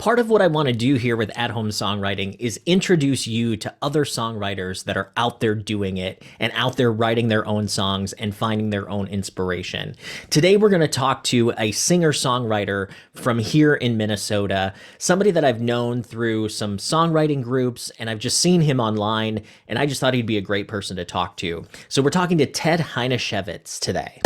Part of what I want to do here with At Home Songwriting is introduce you to other songwriters that are out there doing it and out there writing their own songs and finding their own inspiration. Today, we're going to talk to a singer-songwriter from here in Minnesota, somebody that I've known through some songwriting groups, and I've just seen him online, and I just thought he'd be a great person to talk to. So we're talking to Ted Hajnasiewicz today.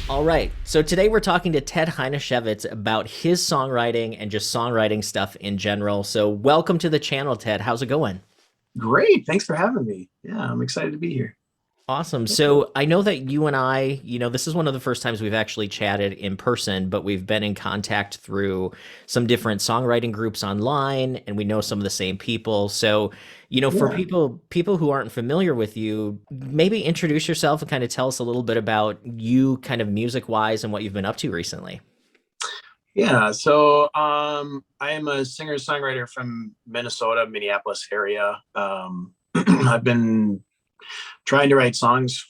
All right, so today we're talking to Ted Hajnasiewicz about his songwriting and just songwriting stuff in general. So welcome to the channel, Ted. How's it going? Great. Thanks for having me. Yeah, I'm excited to be here. Awesome. So I know that you and I, this is one of the first times we've actually chatted in person, but we've been in contact through some different songwriting groups online, and we know some of the same people. So, for Yeah. people who aren't familiar with you, maybe introduce yourself and kind of tell us a little bit about you kind of music-wise and what you've been up to recently. Yeah. So I am a singer-songwriter from Minnesota, Minneapolis area. I've been trying to write songs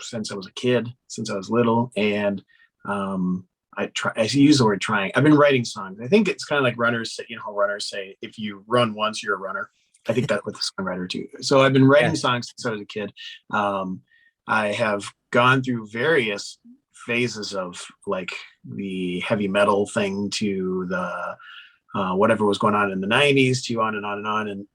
since I was a kid, since I was little. And I use the word trying. I've been writing songs. I think it's kind of like runners say, how runners say, if you run once, you're a runner. I think that's with the songwriter too. So I've been writing songs since I was a kid. I have gone through various phases of like the heavy metal thing to the whatever was going on in the 90s to on and on and on, and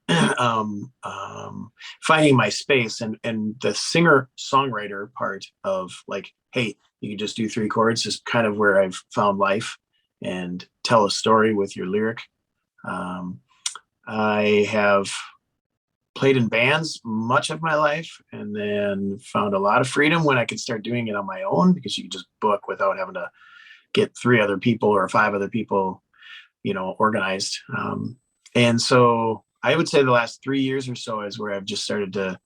finding my space and the singer-songwriter part of like, hey, you can just do 3 chords is kind of where I've found life and tell a story with your lyric. I have played in bands much of my life and then found a lot of freedom when I could start doing it on my own, because you could just book without having to get 3 other people or 5 other people organized. And so I would say the last 3 years or so is where I've just started to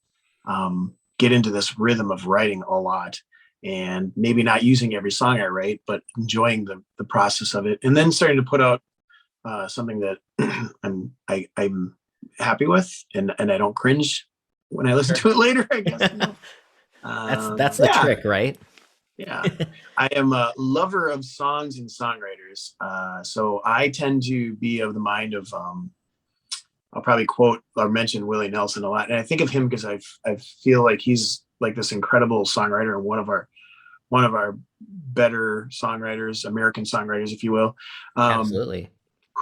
get into this rhythm of writing a lot, and maybe not using every song I write, but enjoying the process of it, and then starting to put out something that I'm happy with, and I don't cringe when I listen to it later, I guess. That's the trick, right? Yeah, I am a lover of songs and songwriters. So I tend to be of the mind of, I'll probably quote or mention Willie Nelson a lot. And I think of him because I feel like he's like this incredible songwriter and one of our better songwriters, American songwriters, if you will. Absolutely.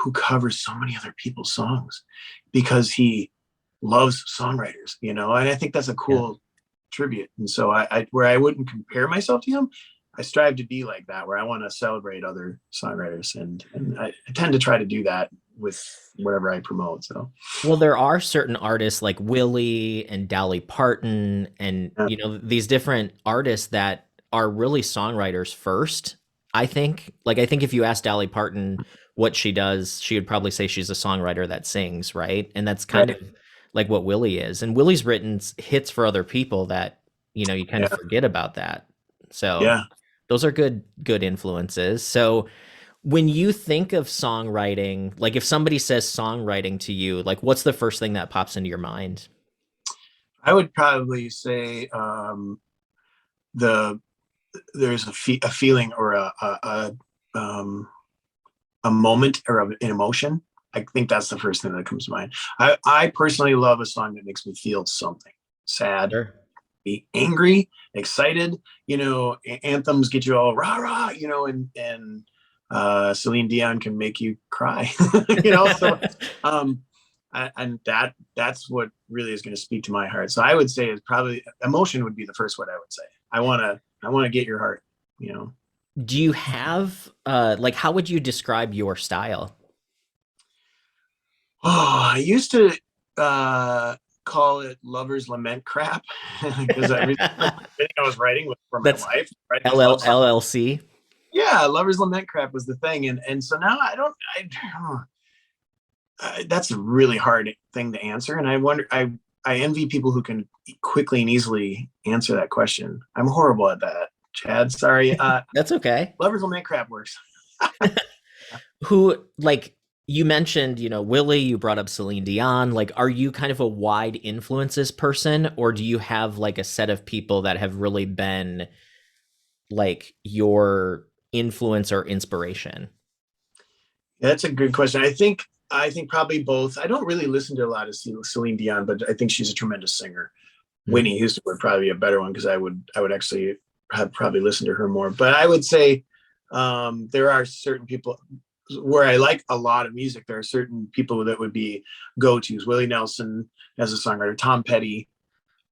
Who covers so many other people's songs because he loves songwriters, and I think that's a cool tribute. And so I where I wouldn't compare myself to him, I strive to be like that, where I want to celebrate other songwriters, and I tend to try to do that with whatever I promote. So, well, there are certain artists like Willie and Dolly Parton and these different artists that are really songwriters first. I think if you ask Dolly Parton what she does, she would probably say she's a songwriter that sings, right? And that's kind of like what Willie is. And Willie's written hits for other people that, you kind of forget about that. So those are good influences. So when you think of songwriting, like if somebody says songwriting to you, like what's the first thing that pops into your mind? I would probably say there's a feeling or a moment or an emotion. I think that's the first thing that comes to mind. I personally love a song that makes me feel something sad, be angry, excited. Anthems get you all rah rah, and Celine Dion can make you cry. So and that's what really is going to speak to my heart. So I would say is probably emotion would be the first one I would say. I want to get your heart. Do you have like how would you describe your style? Oh, I used to call it lover's lament crap because everything I was writing was for my wife. Right? LLC. Yeah, lover's lament crap was the thing, and so now I don't. That's a really hard thing to answer, and I wonder. I envy people who can quickly and easily answer that question. I'm horrible at that, Chad. Sorry. That's okay. Lover's lament crap works. Who like you mentioned, Willie, you brought up Celine Dion. Like, are you kind of a wide influences person, or do you have like a set of people that have really been like your influence or inspiration? That's a good question. I think probably both. I don't really listen to a lot of Celine Dion, but I think she's a tremendous singer. Mm, Whitney Houston would probably be a better one because I would actually have probably listened to her more. But I would say there are certain people where I like a lot of music. There are certain people that would be go-tos. Willie Nelson as a songwriter, Tom Petty.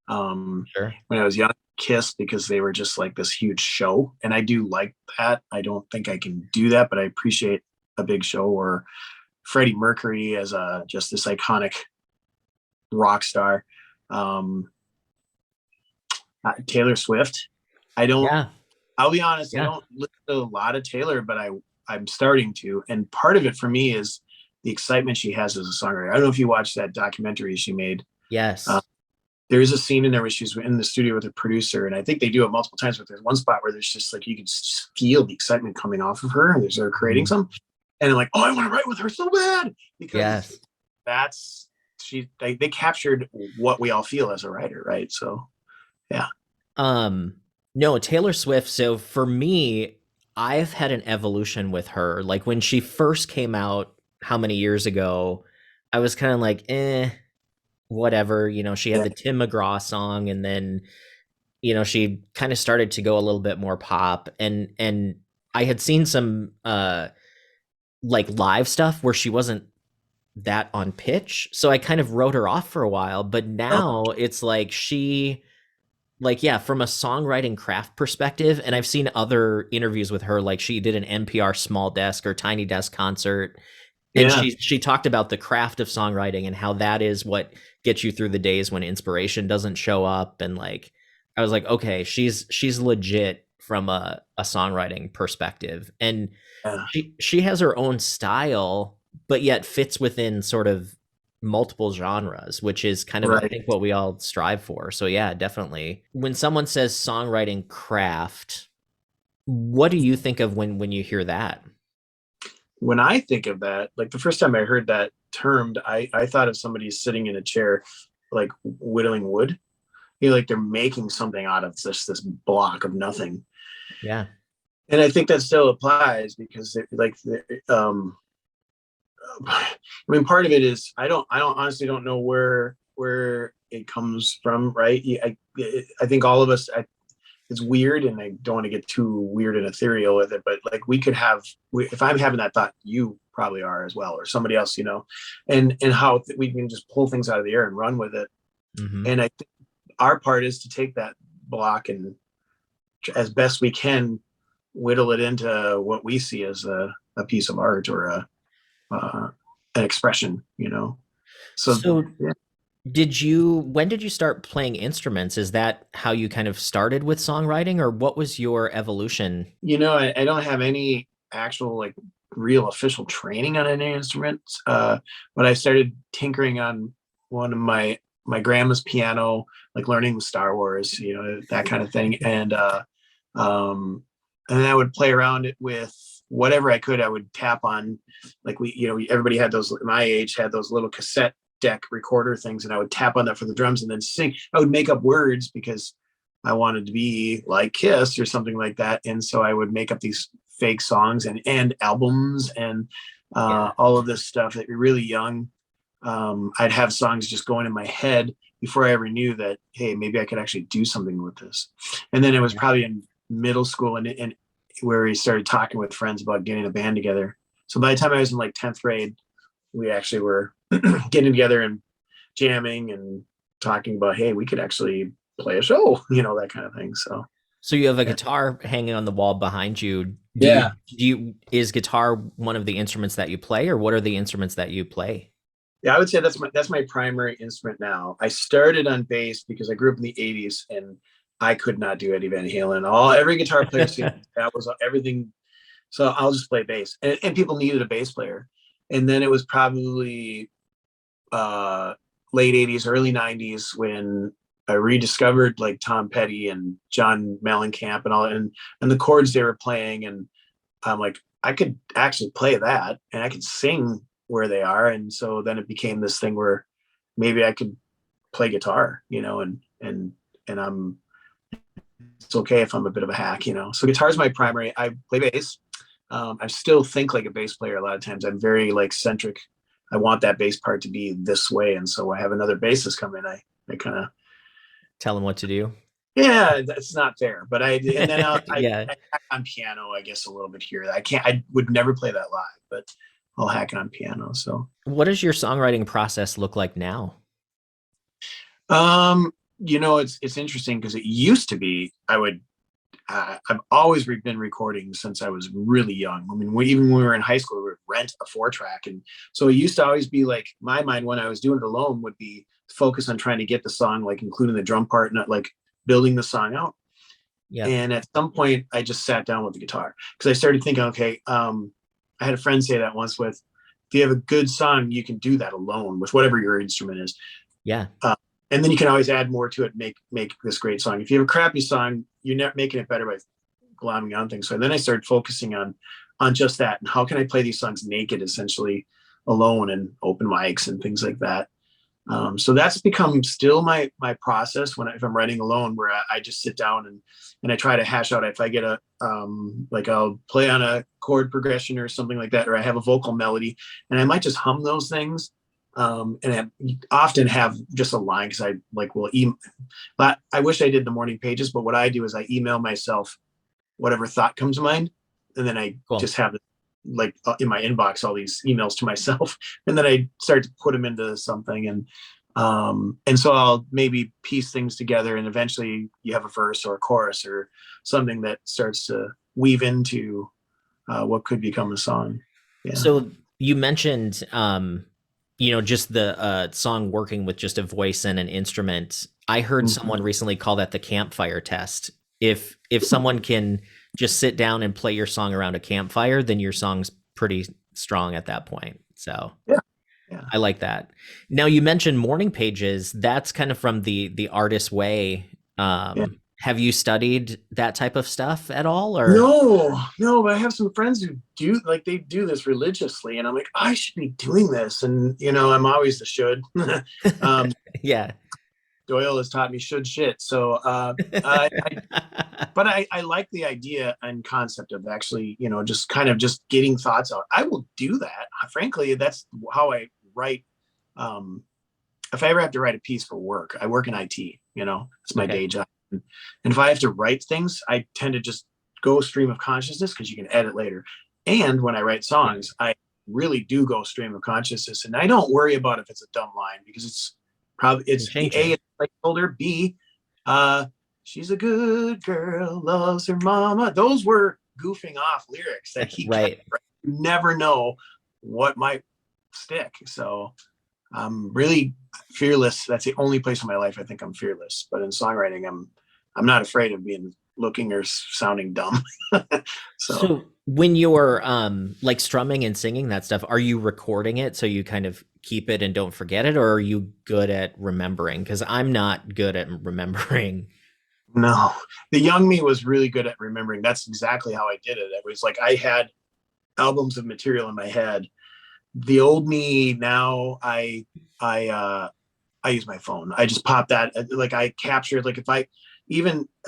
sure. When I was young, Kiss, because they were just like this huge show, and I do like that. I don't think I can do that, but I appreciate a big show. Or Freddie Mercury as a just this iconic rock star. Um, Taylor Swift. I don't. Yeah. I'll be honest. I Yeah. don't listen to a lot of Taylor, but I'm starting to. And part of it for me is the excitement she has as a songwriter. I don't know if you watched that documentary she made. Uh, Yes. there is a scene in there where she's in the studio with a producer, and I think they do it multiple times. But there's one spot where there's just like you can just feel the excitement coming off of her, and there's her creating Mhm. something. And I'm like, oh, I want to write with her so bad because Yes. that's they captured what we all feel as a writer, right? So yeah. Um, no, Taylor Swift. So for me, I've had an evolution with her. Like when she first came out, how many years ago, I was kind of like, whatever. She had Yeah. the Tim McGraw song, and then, she kind of started to go a little bit more pop. And I had seen some like live stuff where she wasn't that on pitch. So I kind of wrote her off for a while, but Oh, now it's like yeah, from a songwriting craft perspective, and I've seen other interviews with her, like she did an NPR small desk or tiny desk concert, and yeah. she talked about the craft of songwriting and how that is what gets you through the days when inspiration doesn't show up. And like I was like, okay, she's legit from a songwriting perspective. And Yeah. she has her own style, but yet fits within sort of multiple genres, which is kind of I Right. think what we all strive for. So yeah, definitely. When someone says songwriting craft, what do you think of when you hear that? When I think of that, like the first time I heard that termed, I thought of somebody sitting in a chair, like whittling wood. Like they're making something out of just this block of nothing. Yeah. And I think that still applies because I mean, part of it is I don't honestly don't know where it comes from, right? I think all of us, it's weird, and I don't want to get too weird and ethereal with it, but like if I'm having that thought, you probably are as well, or somebody else, and how we can just pull things out of the air and run with it. Hmm. And I think our part is to take that block and as best we can whittle it into what we see as a piece of art or uh, an expression. So So yeah. when did you start playing instruments? Is that how you kind of started with songwriting, or what was your evolution? I don't have any actual like real official training on any instruments. But I started tinkering on one of my grandma's piano, like learning Star Wars, that kind of thing. Um, and I would play around it with whatever I could. I would tap on, like everybody had those. My age had those little cassette deck recorder things, and I would tap on that for the drums and then sing. I would make up words because I wanted to be like Kiss or something like that. And so I would make up these fake songs and albums and Yeah. all of this stuff. That you're really young. I'd have songs just going in my head before I ever knew that, hey, maybe I could actually do something with this. And then it was probably in middle school and where we started talking with friends about getting a band together. So by the time I was in like 10th grade, we actually were getting together and jamming and talking about, hey, we could actually play a show, that kind of thing. So So you have a yeah. guitar hanging on the wall behind you. Yeah. Is guitar one of the instruments that you play, or what are the instruments that you play? Yeah, I would say that's my primary instrument now. I started on bass because I grew up in the 80s and I could not do Eddie Van Halen. Every guitar player said that was everything. So I'll just play bass. And people needed a bass player. And then it was probably uh late 80s, early 90s when I rediscovered like Tom Petty and John Mellencamp and all and the chords they were playing. And I'm like, I could actually play that and I could sing where they are. And so then it became this thing where maybe I could play guitar, and it's okay if I'm a bit of a hack. So guitar is my primary. I play bass. I still think like a bass player a lot of times. I'm very like centric. I want that bass part to be this way. And so I have another bassist come in. I kind of, Tell them what to do. yeah, that's not fair. But and then Yeah. I hack on piano, I guess a little bit here. I would never play that live, but I'll hack on piano. So, What does your songwriting process look like now? it's interesting because it used to be, I've always been recording since I was really young. I mean, even when we were in high school, we would rent a 4-track. And so it used to always be like my mind when I was doing it alone would be focused on trying to get the song, like including the drum part, not like building the song out. Yeah. And at some point I just sat down with the guitar because I started thinking, okay, I had a friend say that once if you have a good song, you can do that alone with whatever your instrument is. Yeah. And then you can always add more to it, make this great song. If you have a crappy song, you're not making it better by glomming on things. So then I started focusing on just that and how can I play these songs naked, essentially alone, and open mics and things like that. So that's become still my process if I'm writing alone, where I just sit down and I try to hash out if I get like I'll play on a chord progression or something like that, or I have a vocal melody and I might just hum those things. And I often have just a line because I like I wish I did the morning pages, but what I do is I email myself whatever thought comes to mind, and then I just have like in my inbox all these emails to myself, and then I start to put them into something, and so I'll maybe piece things together, and eventually you have a verse or a chorus or something that starts to weave into what could become a song. Yeah. So you mentioned just the song working with just a voice and an instrument. I heard someone recently call that the campfire test. If someone can just sit down and play your song around a campfire, then your song's pretty strong at that point. So yeah. I like that. Now you mentioned morning pages. That's kind of from the artist way. Yeah. Have you studied that type of stuff at all? Or no, but I have some friends who they do this religiously, and I'm like, I should be doing this. And I'm always the should. Yeah. Doyle has taught me should shit. So but I like the idea and concept of actually, just kind of just getting thoughts out. I will do that. Frankly, that's how I write. If I ever have to write a piece for work, I work in IT, it's my day job. And if I have to write things, I tend to just go stream of consciousness because you can edit later. And when I write songs, I really do go stream of consciousness, and I don't worry about if it's a dumb line because it's the A, it's placeholder. B, she's a good girl, loves her mama. Those were goofing off lyrics that he kept. You never know what might stick. So I'm really fearless. That's the only place in my life I think I'm fearless. But in songwriting, I'm not afraid of looking or sounding dumb. So when you're like strumming and singing that stuff, are you recording it so you kind of keep it and don't forget it, or are you good at remembering? Because I'm not good at remembering. No, the young me was really good at remembering. That's exactly how I did it. It was like I had albums of material in my head. The old me now, I use my phone. I just pop that, like I captured, like if I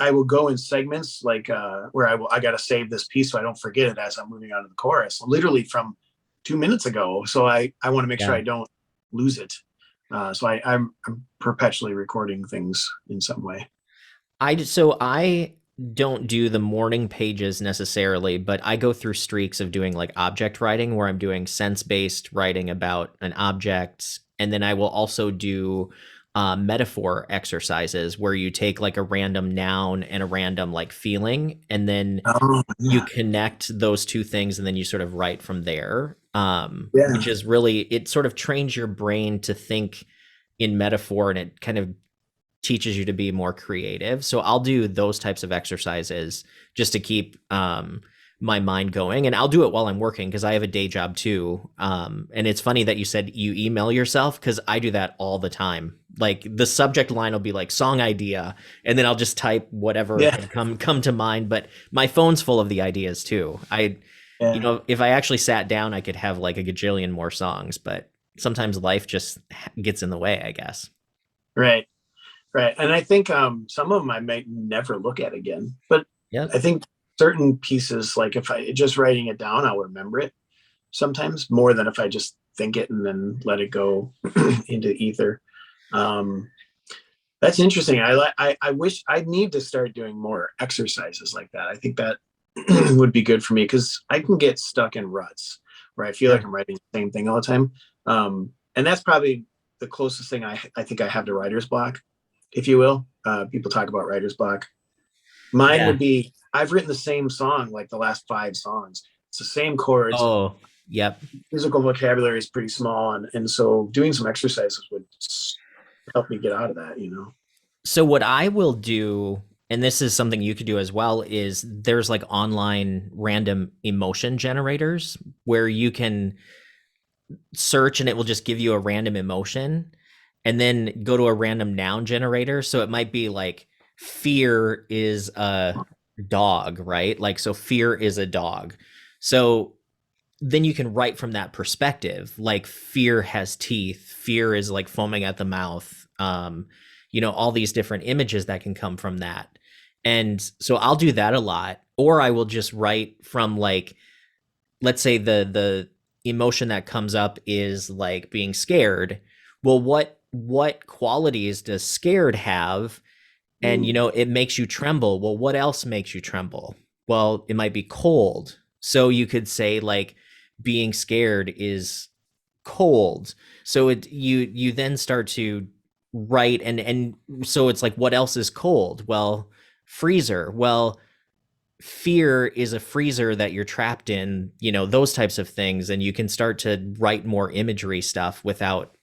will go in segments like where I got to save this piece so I don't forget it as I'm moving on to the chorus, literally from 2 minutes ago. So I want to make sure I don't lose it. So I'm perpetually recording things in some way. I don't do the morning pages necessarily, but I go through streaks of doing like object writing where I'm doing sense-based writing about an object. And then I will also do metaphor exercises where you take like a random noun and a random like feeling, and then you connect those two things, and then you sort of write from there, which is really, it sort of trains your brain to think in metaphor, and it kind of teaches you to be more creative. So I'll do those types of exercises just to keep my mind going, and I'll do it while I'm working because I have a day job too. And it's funny that you said you email yourself, because I do that all the time. Like the subject line will be like song idea, and then I'll just type whatever come to mind. But my phone's full of the ideas too. You Yeah. know, if I actually sat down, I could have like a gajillion more songs, but sometimes life just gets in the way, I guess. Right. Right. And I think some of them I might never look at again. But Yep. I think certain pieces, like if I just writing it down, I'll remember it sometimes more than if I just think it and then let it go into ether. Um, that's interesting. I wish I need to start doing more exercises like that. I think that would be good for me because I can get stuck in ruts where I feel like Sure. I'm writing the same thing all the time. And that's probably the closest thing I think I have to writer's block, if you will. People talk about writer's block. Mine Yeah. would be I've written the same song like the last 5 songs. It's the same chords. Oh, yep. Musical vocabulary is pretty small, and so doing some exercises would help me get out of that. So what I will do, and this is something you could do as well, is there's like online random emotion generators where you can search and it will just give you a random emotion and then go to a random noun generator. So it might be like fear is a dog, right? Like, so fear is a dog. So then you can write from that perspective. Like fear has teeth, fear is like foaming at the mouth. All these different images that can come from that. And so I'll do that a lot, or I will just write from like, let's say the emotion that comes up is like being scared. Well, what qualities does scared have? And Mm. it makes you tremble. Well, what else makes you tremble? Well, it might be cold. So you could say like being scared is cold. So you then start to write, and so it's like, what else is cold? Well, freezer. Well, fear is a freezer that you're trapped in, those types of things. And you can start to write more imagery stuff without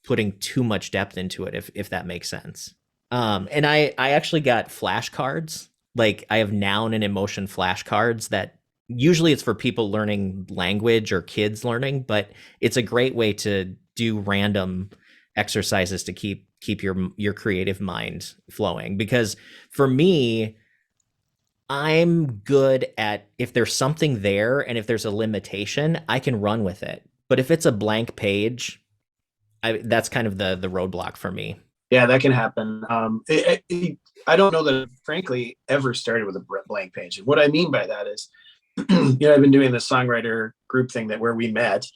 putting too much depth into it, if that makes sense. And I actually got flashcards. Like I have noun and emotion flashcards that usually it's for people learning language or kids learning, but it's a great way to do random exercises to keep your creative mind flowing. Because for me, I'm good at, if there's something there and if there's a limitation, I can run with it. But if it's a blank page, that's kind of the roadblock for me. Yeah, that can happen. I don't know that it, frankly, ever started with a blank page. And what I mean by that is, I've been doing this songwriter group thing where we met,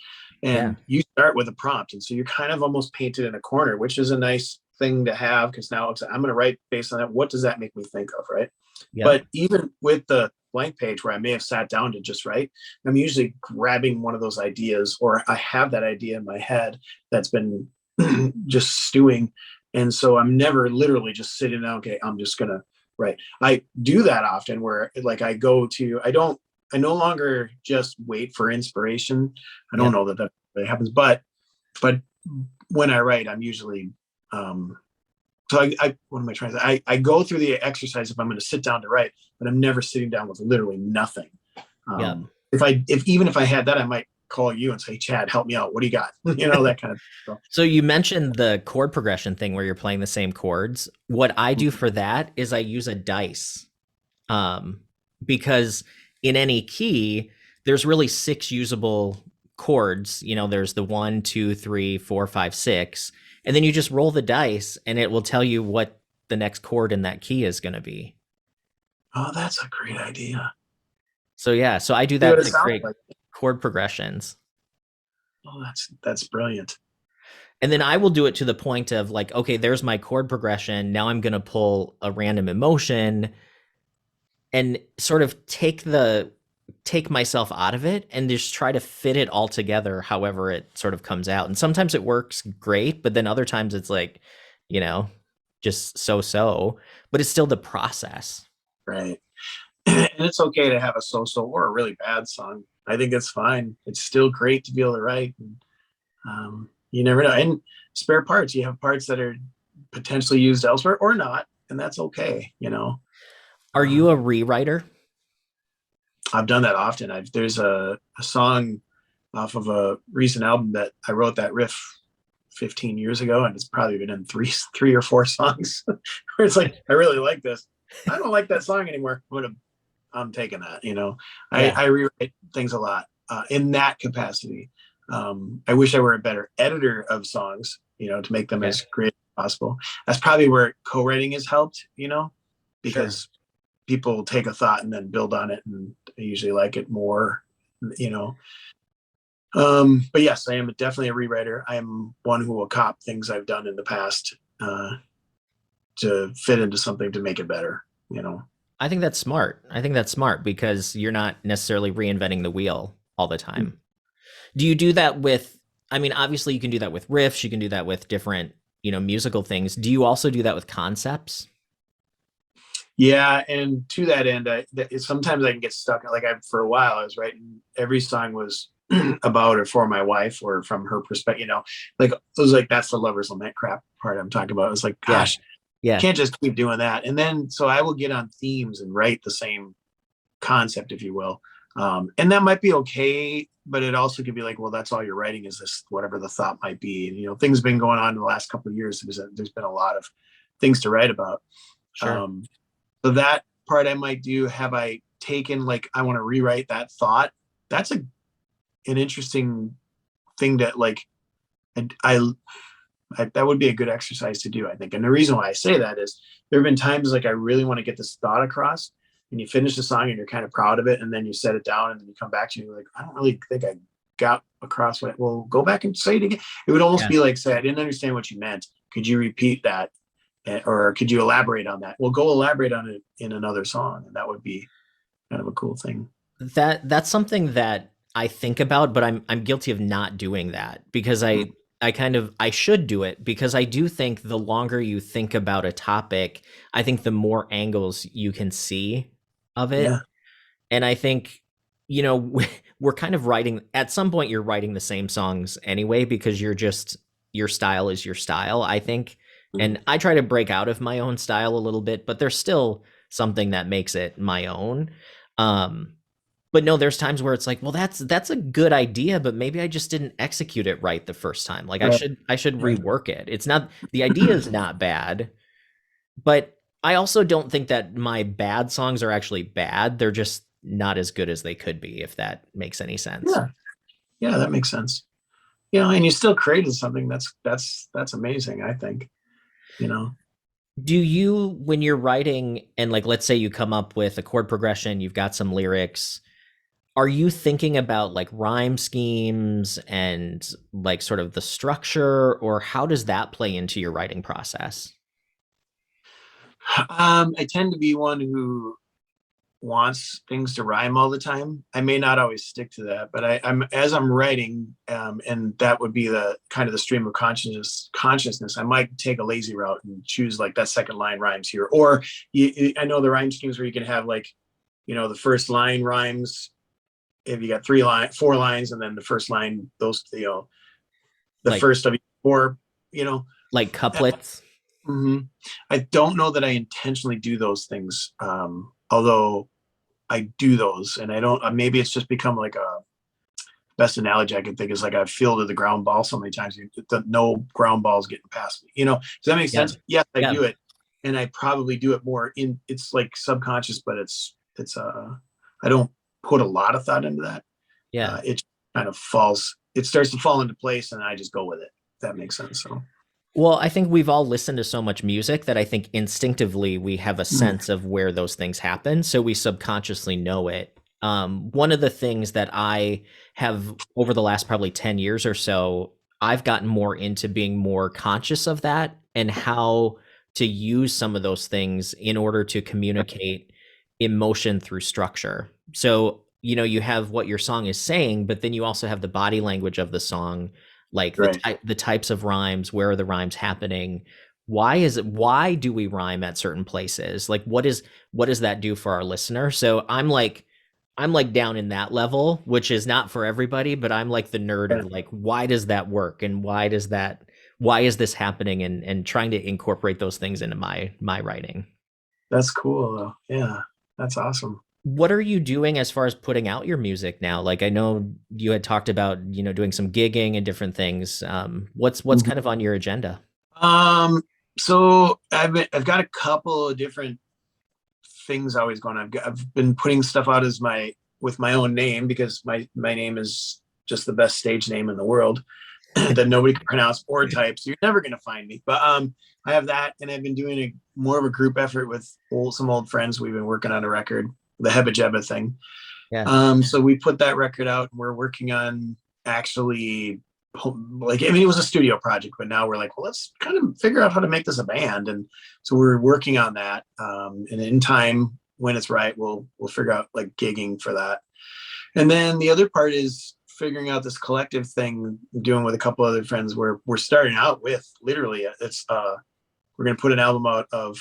Yeah. and you start with a prompt, and so you're kind of almost painted in a corner, which is a nice thing to have because now I'm going to write based on that. What does that make me think of, right? Yep. But even with the blank page where I may have sat down to just write, I'm usually grabbing one of those ideas, or I have that idea in my head that's been just stewing. And so I'm never literally just sitting down, okay, I'm just gonna write. I do that often where like I no longer just wait for inspiration. I don't Yep. know that really happens, but when I write, I'm usually so what am I trying to say? I go through the exercise if I'm going to sit down to write, but I'm never sitting down with literally nothing. Yep. If even if I had that, I might call you and say, Chad, help me out. What do you got? That kind of stuff. So you mentioned the chord progression thing where you're playing the same chords. What I do for that is I use a dice. Um, because in any key, there's really 6 usable chords. There's the 1, 2, 3, 4, 5, 6, and then you just roll the dice and it will tell you what the next chord in that key is going to be. Oh, that's a great idea. So yeah, so I do See what that it to sounds create like. chord progressions. Oh, that's brilliant. And then I will do it to the point of like, okay, there's my chord progression. Now I'm going to pull a random emotion and sort of take myself out of it and just try to fit it all together however it sort of comes out. And sometimes it works great, but then other times it's like, you know, just so, but it's still the process. Right. And it's okay to have a so-so or a really bad song. I think it's fine. It's still great to be able to write. And, you never know. And spare parts, you have parts that are potentially used elsewhere or not, and that's okay. Are you a rewriter? I've done that often. There's a song off of a recent album that I wrote that riff 15 years ago, and it's probably been in three or four songs where it's like, I really like this. I don't like that song anymore. I'm gonna I'm taking that, you know. Yeah, I rewrite things a lot in that capacity. I wish I were a better editor of songs, you know, to make them okay, as great as possible. That's probably where co-writing has helped, you know, sure. because people take a thought and then build on it, and I usually like it more, you know. But yes, I am definitely a rewriter. I am one who will cop things I've done in the past to fit into something to make it better, you know. I think that's smart. I think that's smart because you're not necessarily reinventing the wheel all the time. Do you do that with, I mean, obviously you can do that with riffs, you can do that with different, musical things. Do you also do that with concepts? Yeah, and to that end, sometimes I can get stuck. Like for a while, I was writing every song was about or for my wife or from her perspective. You know, like it was like that's the lover's lament crap part I'm talking about. It's like, Yeah. gosh, Yeah. can't just keep doing that. And then so I will get on themes and write the same concept, if you will. And that might be okay, but it also could be like, well, that's all you're writing is this, whatever the thought might be. And, you know, things have been going on in the last couple of years. There's been a lot of things to write about. Sure. Um, so that part I might do. Have I taken like I want to rewrite that thought? That's an interesting thing that like that would be a good exercise to do, I think. And the reason why I say that is there have been times like I really want to get this thought across, and you finish the song and you're kind of proud of it, and then you set it down and then you come back to it and you're like, I don't really think I got across what. Well, go back and say it again. It would almost Yeah. be like, say, I didn't understand what you meant. Could you repeat that? Or could you elaborate on that? Well, go elaborate on it in another song, and that would be kind of a cool thing. That's something that I think about, but I'm guilty of not doing that because I should do it because I do think the longer you think about a topic, I think the more angles you can see of it. Yeah, And I think, we're kind of writing at some point you're writing the same songs anyway because your style is your style, I think. And I try to break out of my own style a little bit, but there's still something that makes it my own. Um, but no, there's times where it's like, well, that's a good idea, but maybe I just didn't execute it right the first time. Like right. I should Right. rework it. It's not the idea is not bad, but I also don't think that my bad songs are actually bad. They're just not as good as they could be, if that makes any sense. Yeah, yeah, that makes sense. You know, and you still created something that's amazing, I think. You know. Do you, when you're writing and like, let's say you come up with a chord progression, you've got some lyrics, are you thinking about like rhyme schemes and like sort of the structure, or how does that play into your writing process? I tend to be one who wants things to rhyme all the time. I may not always stick to that, but I'm as I'm writing, and that would be the kind of the stream of consciousness. I might take a lazy route and choose like that second line rhymes here, or I know the rhyme schemes where you can have like, you know, the first line rhymes if you got 4 lines, and then the first line, those, you know, the Like first of each four, you know. like couplets? Mhm. I don't know that I intentionally do those things, although I do those, and I don't. Maybe it's just become like a best analogy I can think is like I've fielded the ground ball so many times. No ground balls getting past me. You know, does that make Yeah. sense? Yes, I Yeah. do it, and I probably do it more in. It's like subconscious, but it's. I don't put a lot of thought into that. Yeah. It kind of falls. It starts to fall into place, and I just go with it. If that makes sense. So. Well, I think we've all listened to so much music that I think instinctively we have a Mm. sense of where those things happen. So we subconsciously know it. One of the things that I have over the last probably 10 years or so, I've gotten more into being more conscious of that and how to use some of those things in order to communicate emotion through structure. So, you have what your song is saying, but then you also have the body language of the song, like Right. the types of rhymes, where are the rhymes happening, why do we rhyme at certain places, like what does that do for our listener? So I'm like down in that level, which is not for everybody, but I'm like the nerd Yeah. of like, why does that work and why is this happening, and trying to incorporate those things into my writing. That's cool though. Yeah. That's awesome. What are you doing as far as putting out your music now? Like I know you had talked about, doing some gigging and different things. What's Mhm. kind of on your agenda? Um, so I've got a couple of different things always going on. I've been putting stuff out as with my own name, because my name is just the best stage name in the world that nobody can pronounce or type. So you're never going to find me. But I have that, and I've been doing more of a group effort with some old friends. We've been working on a record, the Hebba Jebba thing. Yeah. So we put that record out, and we're working on actually, like, I mean, it was a studio project, but now we're like, well, let's kind of figure out how to make this a band. And so we're working on that. And in time, when it's right, we'll figure out like gigging for that. And then the other part is figuring out this collective thing, doing with a couple other friends, where we're starting out with literally we're going to put an album out of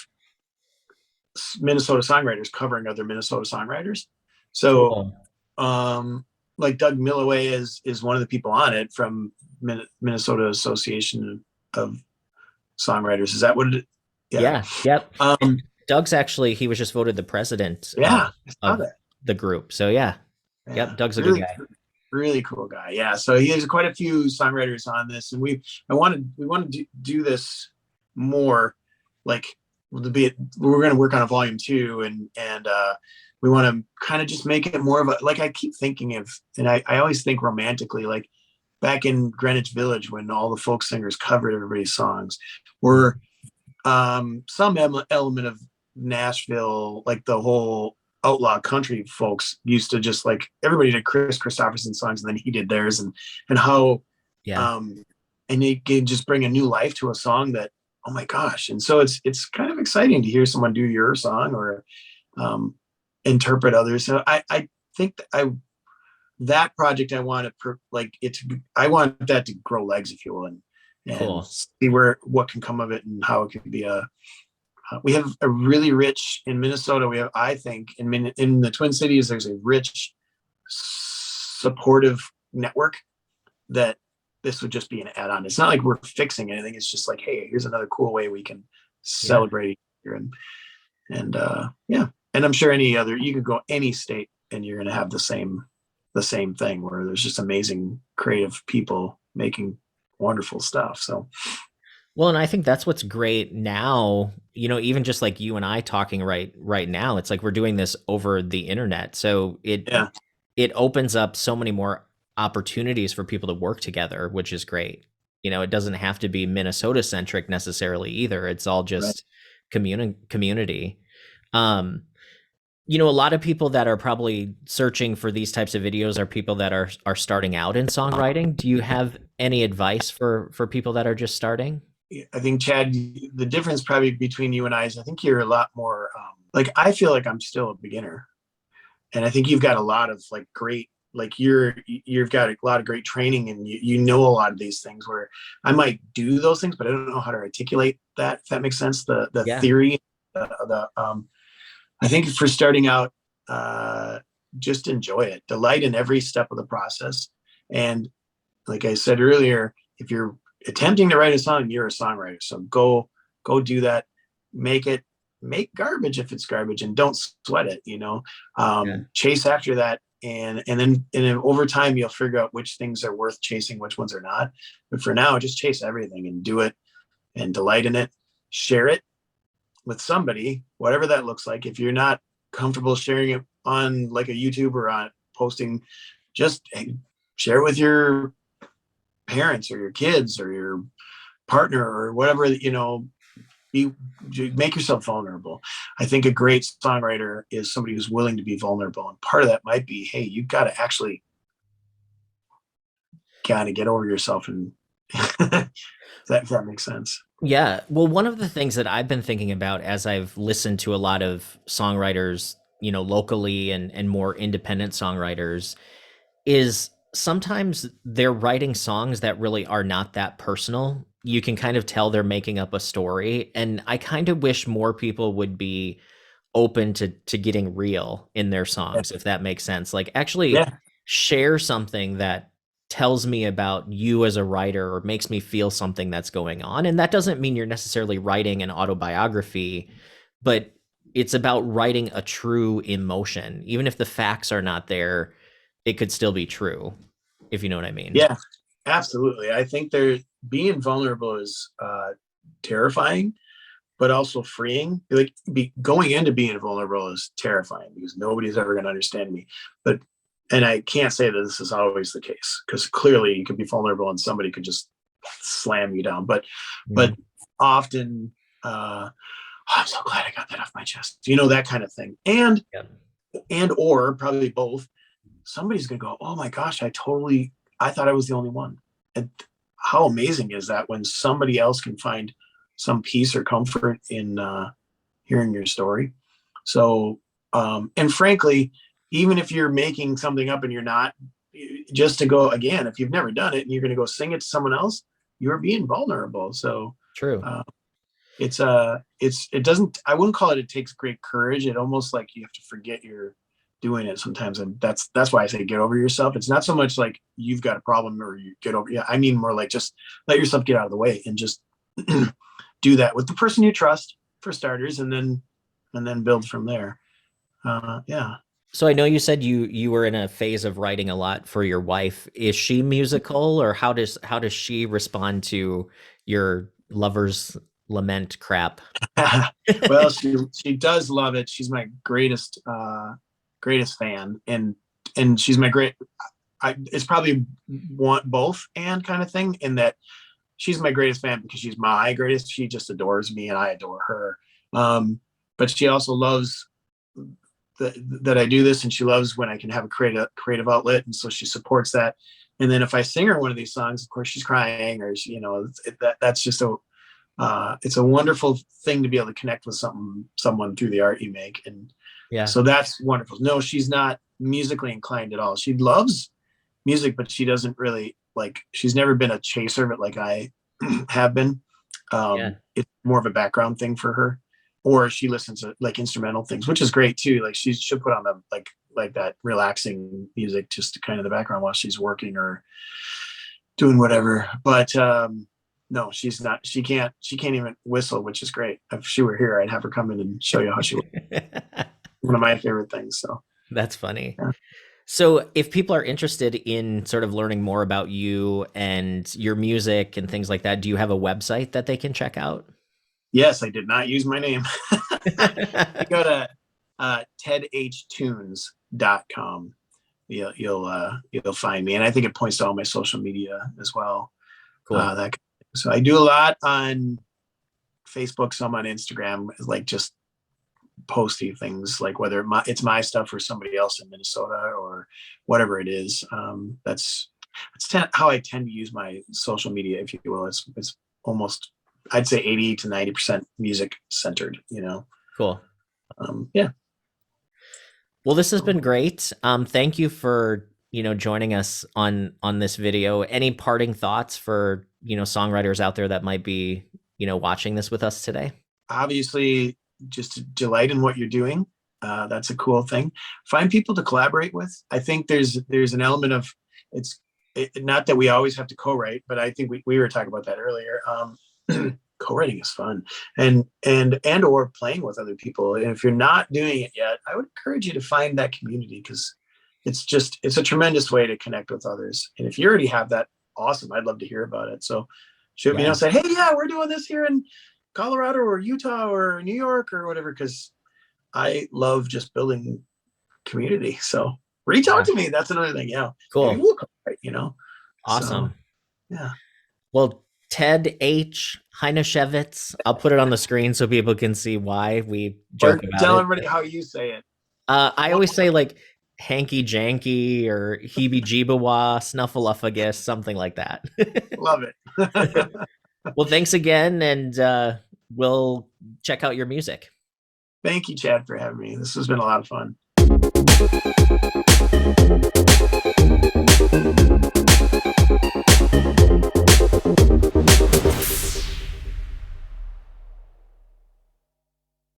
Minnesota songwriters covering other Minnesota songwriters. So, Cool. like Doug Milloway is one of the people on it from Minnesota Association of Songwriters. Is that what it? Yeah. Yep. Um, Doug's actually, he was just voted the president yeah, I saw of that. the group. So yeah. Yeah, Yep. Doug's a good really, guy. really cool guy. Yeah, so he has quite a few songwriters on this, and we want to do this more. Like, we're going to work on a volume 2, and we want to kind of just make it more of a, like, I keep thinking of, and I always think romantically, like back in Greenwich Village when all the folk singers covered everybody's songs, or some element of Nashville, like the whole outlaw country folks used to just, like, everybody did Chris Christopherson songs and then he did theirs, and how Yeah. and they can just bring a new life to a song that, oh my gosh. And so it's kind of exciting to hear someone do your song, or interpret others. So I think that project, I want to I want that to grow legs, if you will, and Cool. see what can come of it, and how it can be we have a really rich, in Minnesota, we have, I think, in the Twin Cities, there's a rich supportive network that this would just be an add-on. It's not like we're fixing anything. It's just like, hey, here's another cool way we can celebrate here. And yeah. And I'm sure you could go any state and you're going to have the same thing, where there's just amazing creative people making wonderful stuff. So, Well, and I think that's what's great now, even just like you and I talking right now, it's like we're doing this over the internet. So yeah, it opens up so many more opportunities for people to work together, which is great. It doesn't have to be Minnesota centric necessarily either. It's all right. just community. A lot of people that are probably searching for these types of videos are people that are starting out in songwriting. Do you have any advice for people that are just starting? I think, Chad, the difference probably between you and I is, I think you're a lot more, like, I feel like I'm still a beginner, and I think you've got a lot of, like, great, like, you've got a lot of great training, and you know a lot of these things, where I might do those things, but I don't know how to articulate that, if that makes sense. The Yeah. theory, I think for starting out, just enjoy it, delight in every step of the process. And like I said earlier, if you're attempting to write a song, you're a songwriter. So go do that. Make garbage if it's garbage, and don't sweat it, Yeah. chase after that. And then over time, you'll figure out which things are worth chasing, which ones are not. But for now, just chase everything and do it and delight in it. Share it with somebody, whatever that looks like. If you're not comfortable sharing it on, like, a YouTube or on posting, just share it with your parents or your kids or your partner or whatever, you make yourself vulnerable. I think a great songwriter is somebody who's willing to be vulnerable, and part of that might be, hey, you've got to actually kind of get over yourself, and if that makes sense. Yeah. Well, one of the things that I've been thinking about as I've listened to a lot of songwriters, locally and more independent songwriters, is sometimes they're writing songs that really are not that personal. You can kind of tell they're making up a story. And I kind of wish more people would be open to getting real in their Yeah. songs, if that makes sense. Like, actually Yeah. share something that tells me about you as a writer or makes me feel something that's going on. And that doesn't mean you're necessarily writing an autobiography, but it's about writing a true emotion. Even if the facts are not there, it could still be true, if you know what I mean. Yeah, absolutely. I think being vulnerable is terrifying, but also freeing. Like going into being vulnerable is terrifying because nobody's ever going to understand me. But and I can't say that this is always the case because clearly you could be vulnerable and somebody could just slam you down. But often, I'm so glad I got that off my chest. That kind of thing. And or probably both. Somebody's gonna go, oh my gosh, I thought I was the only one. And how amazing is that when somebody else can find some peace or comfort in hearing your story? So, and frankly, even if you're making something up and you're not, just to go again, if you've never done it and you're going to go sing it to someone else, you're being vulnerable. So true. It doesn't, I wouldn't call it takes great courage. It almost like you have to forget you're doing it sometimes. And that's why I say get over yourself. It's not so much like you've got a problem or you get over. Yeah. I mean, more like just let yourself get out of the way and just do that with the person you trust for starters, and then build from there. Yeah. So I know you said you were in a phase of writing a lot for your wife. Is she musical, or how does she respond to your lover's lament crap? Well, she does love it. She's my greatest fan, and she's my it's probably both and kind of thing, in that she's my greatest fan because she's my greatest. She just adores me and I adore her. But she also loves that I do this, and she loves when I can have a creative outlet, and so she supports that. And then if I sing her one of these songs, of course she's crying, or that's just it's a wonderful thing to be able to connect with someone through the art you make. And so that's wonderful. No, she's not musically inclined at all. She loves music, but she doesn't really she's never been a chaser of it like I have been. It's more of a background thing for her. Or she listens to instrumental things, which is great too. She'll put on the like that relaxing music just to kind of the background while she's working or doing whatever. But no, she's not. She can't even whistle, which is great. If she were here, I'd have her come in and show you how she. One of my favorite things. So that's funny. Yeah. So if people are interested in sort of learning more about you and your music and things like that, do you have a website that they can check out? Yes, I did not use my name. You go to tedhtunes.com. You'll find me, and I think it points to all my social media as well. Cool. So I do a lot on Facebook, some on Instagram, just posting things whether it's my stuff or somebody else in Minnesota or whatever it is. That's how I tend to use my social media, if you will. It's almost, I'd say 80 to 90% music centered, Cool. Yeah. Well, this has been great. Thank you for, joining us on this video. Any parting thoughts for, songwriters out there that might be, watching this with us today? Obviously, just delight in what you're doing. That's a cool thing. Find people to collaborate with. I think there's an element of not that we always have to co-write, but I think we were talking about that earlier. Co-writing is fun, and or playing with other people. And if you're not doing it yet, I would encourage you to find that community, because it's a tremendous way to connect with others. And if you already have that, awesome. I'd love to hear about it. So shoot me, say, hey, yeah, we're doing this here in Colorado or Utah or New York or whatever, because I love just building community. So reach out to me. That's another thing. Yeah. Cool. Awesome. So, yeah. Well, Ted Hajnasiewicz. I'll put it on the screen so people can see why we joke about it. Tell everybody how you say it. I always say hanky janky or heebie jeebawa, snuffleupagus, something like that. Love it. Well, thanks again, and we'll check out your music. Thank you, Chad, for having me. This has been a lot of fun.